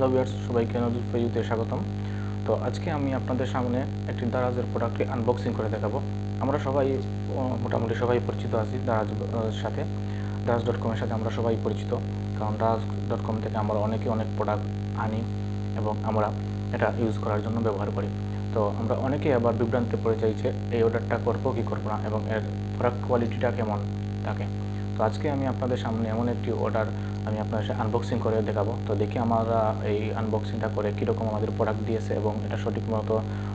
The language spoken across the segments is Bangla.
হ্যালো ভিউয়ার্স, সবাইকে নতুন ভিডিওতে স্বাগতম। তো আজকে আমি আপনাদের সামনে একটি দারাজের প্রোডাক্টটি আনবক্সিং করে দেখাবো। আমরা সবাই মোটামুটি সবাই পরিচিত আছি দারাজ সাথে, daraz.com এর সাথে আমরা সবাই পরিচিত, কারণ daraz.com থেকে আমরা অনেক প্রোডাক্ট আনি এবং আমরা এটা ইউজ করার জন্য ব্যবহার করি। তো আমরা অনেকেই আবার বিভ্রান্তে পড়ে যাই যে এই অর্ডারটা করবো কি করবো না এবং এর প্রোডাক্ট কোয়ালিটিটা কেমন থাকে। তো আজকে আমি আপনাদের সামনে এমন একটি অর্ডার আমি আপনাদের সাথে আনবক্সিং করে দেখাবো। তো দেখি আমরা এই আনবক্সিংটা করে কীরকম আমাদের প্রোডাক্ট দিয়েছে এবং এটা সঠিক মতো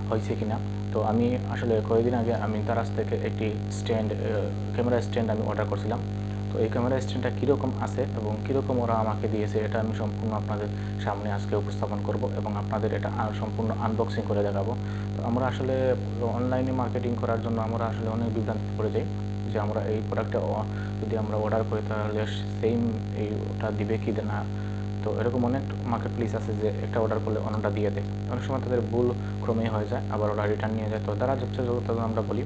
হয়েছে কিনা। তো আমি আসলে কয়েকদিন আগে আমি দারাজ থেকে একটি ক্যামেরা স্ট্যান্ড আমি অর্ডার করছিলাম। তো এই ক্যামেরা স্ট্যান্ডটা কীরকম আছে এবং কীরকম ওরা আমাকে দিয়েছে এটা আমি সম্পূর্ণ আপনাদের সামনে আজকে উপস্থাপন করব এবং আপনাদের এটা সম্পূর্ণ আনবক্সিং করে দেখাবো। তো আমরা আসলে অনলাইনে মার্কেটিং করার জন্য আমরা আসলে অনেক বিভ্রান্তি পড়ে যাই যে আমরা এই প্রোডাক্টটা যদি আমরা অর্ডার করি তাহলে সেম এইটা দিবে কি না। তো এরকম অনেক মার্কেট প্লেস আছে যে একটা অর্ডার করলে অন্যটা দিয়ে দেয়, অনেক সময় তাদের ভুল ক্রমেই হয়ে যায়, আবার ওরা রিটার্ন নিয়ে যায়। তো দারাজ হচ্ছে যত আমরা বলি,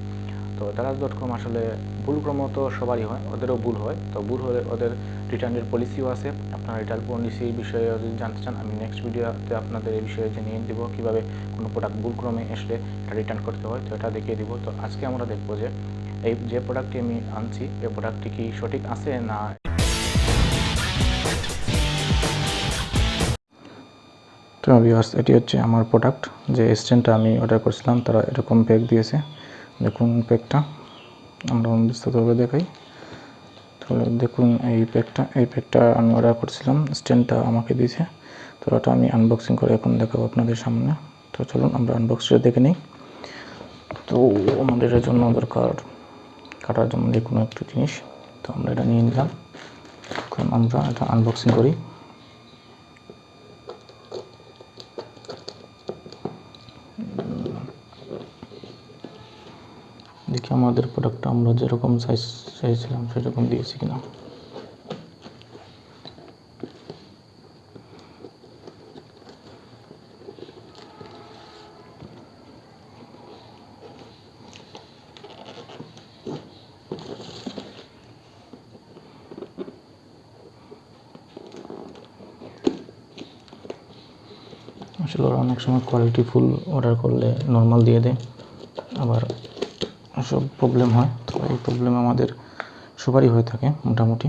তো daraz.com আসলে ভুল ক্রম তো সবারই হয়, ওদেরও ভুল হয়। তো ভুল হলে ওদের রিটার্নের পলিসিও আছে। আপনারা রিটার্ন পলিসির বিষয়ে যদি জানতে চান, আমি নেক্সট ভিডিওতে আপনাদের এই বিষয়ে জানিয়ে দিব কীভাবে কোনো প্রোডাক্ট ভুল ক্রমে আসলে এটা রিটার্ন করতে হয়, তো এটা দেখিয়ে দিব। তো আজকে আমরা দেখবো যে এই যে প্রোডাক্টটি আমি আনছি এই প্রোডাক্টটি কি সঠিক আছে না। তো ভিউয়ার্স, এটি হচ্ছে আমার প্রোডাক্ট, যে স্ট্যান্ডটা আমি অর্ডার করেছিলাম তারা এরকম প্যাক দিয়েছে। দেখুন প্যাকটা আমরা বিস্তারিতভাবে দেখাই। তাহলে দেখুন এই প্যাকটা আমি অর্ডার করেছিলাম, স্ট্যান্ডটা আমাকে দিয়েছে। তো ওটা আমি আনবক্সিং করে এখন দেখাবো আপনাদের সামনে। তো চলুন আমরা আনবক্সটা দেখে নিই। তো আমাদের এর জন্য দরকার কাটার জন্য যে কোনো একটা জিনিস, তো আমরা এটা নিয়ে নিলাম। এখন আমরা এটা আনবক্সিং করি। দেখি আমাদের প্রোডাক্টটা আমরা যেরকম সাইজ চাইছিলাম সেরকম দিয়েছি কিনা। আসলে ওরা অনেক সময় কোয়ালিটি ফুল অর্ডার করলে নর্মাল দিয়ে দেয়, আবার সব প্রবলেম হয়। তো এই প্রবলেম আমাদের সবারই হয়ে থাকে মোটামুটি,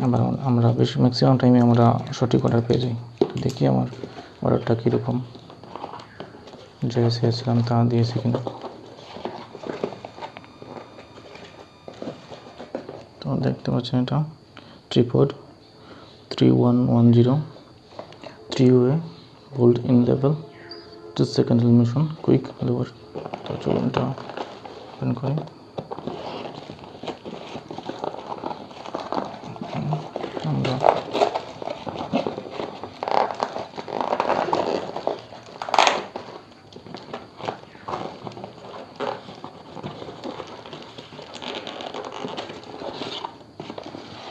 আবার আমরা বেশি ম্যাক্সিমাম টাইমে আমরা সঠিক অর্ডার পেয়ে যাই। দেখি আমার অর্ডারটা কীরকম, যে চেয়েছিলাম তা দিয়েছে কিনা। তো দেখতে পাচ্ছেন এটা tripped 3110 3-way bolt in level 2 second illumination quick lever। তো চলুন এটা ওপেন করি। আমরা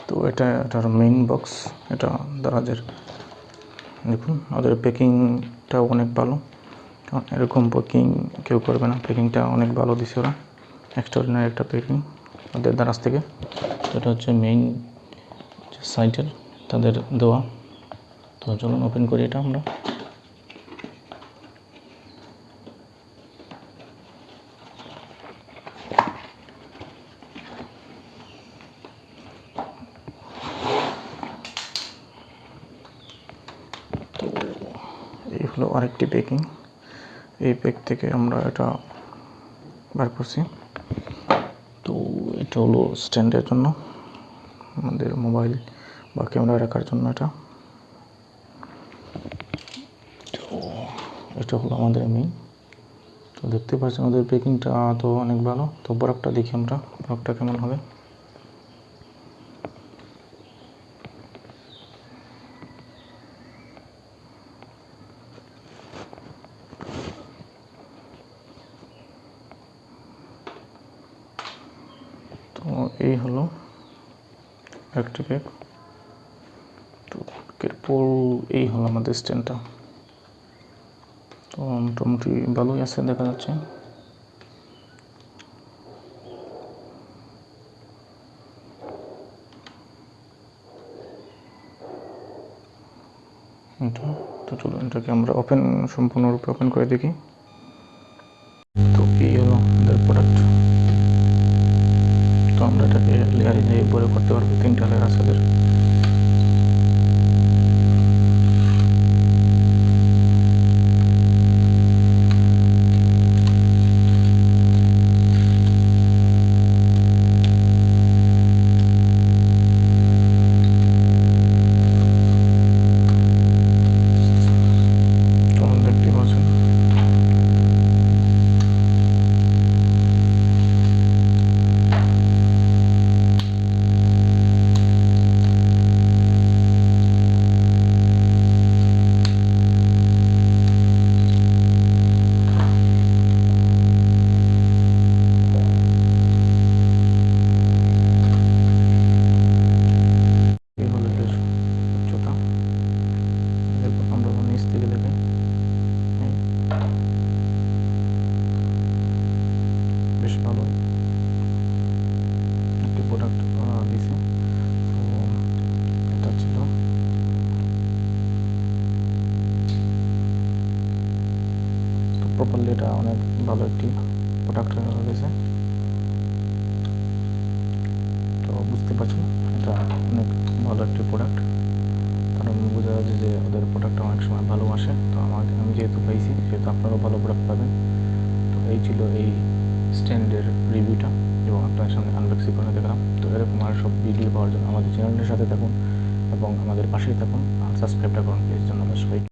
তো এটার মেইন বক্স, এটা দারাজের। দেখুন ওদের প্যাকিংটাও অনেক ভালো, কারণ এরকম প্যাকিং কেউ করবে না। প্যাকিংটা অনেক ভালো দিছে ওরা, এক্সট্রাঅর্ডিনারি একটা প্যাকিং ওদের দারাজ থেকে। এটা হচ্ছে মেইন সাইটের তাদের দেওয়া। তো চলুন ওপেন করি এটা আমরা। তো এই হলো আরেকটি প্যাকিং, এই প্যাক থেকে আমরা এটা বার করছি। তো এটা হলো স্ট্যান্ডের জন্য, আমাদের মোবাইল বা ক্যামেরা রাখার জন্য এটা। তো এটা হলো আমাদের মেইন। তো দেখতে পাচ্ছেন ওদের প্যাকিংটা তো অনেক ভালো। তো বরফটা দেখি আমরা, বরফটা কেমন হবে। তো এই হলো একটা প্যাক। তো এরপর এই হলো আমাদের স্ট্যান্ডটা। তো মোটামুটি ভালোই আছে দেখা যাচ্ছে। এটা। তো চলুন এটাকে আমরা সম্পূর্ণরূপে ওপেন করে দেখি। তো এই হলো আমাদের প্রোডাক্ট। তো আমরা এটাকে লেয়ারে বড় করতে পারবো, 3টা লেয়ার আছে এদের। বেশ ভালো একটি প্রোডাক্ট দিছে। তো এটা ছিল তো প্রপারলি এটা অনেক ভালো একটি প্রোডাক্ট দিয়েছে। তো বুঝতে পারছেন এটা অনেক ভালো একটি প্রোডাক্ট, কারণ বোঝা যাচ্ছে যে ওদের প্রোডাক্টটা অনেক সময় ভালো আসে। তো আমি যেহেতু পাইছি সেহেতু আপনারাও ভালো প্রোডাক্ট পাবেন। তো এই ছিল এই স্ট্যান্ডের রিভিউটা এবং আপনার সামনে আনবক্সিং করে দেখলাম। তো এরকম আর সব ভিডিও পাওয়ার জন্য আমাদের চ্যানেলের সাথে থাকুন এবং আমাদের পাশেই থাকুন আর সাবস্ক্রাইবটা করুন প্লিজ। ধন্যবাদ সবাইকে।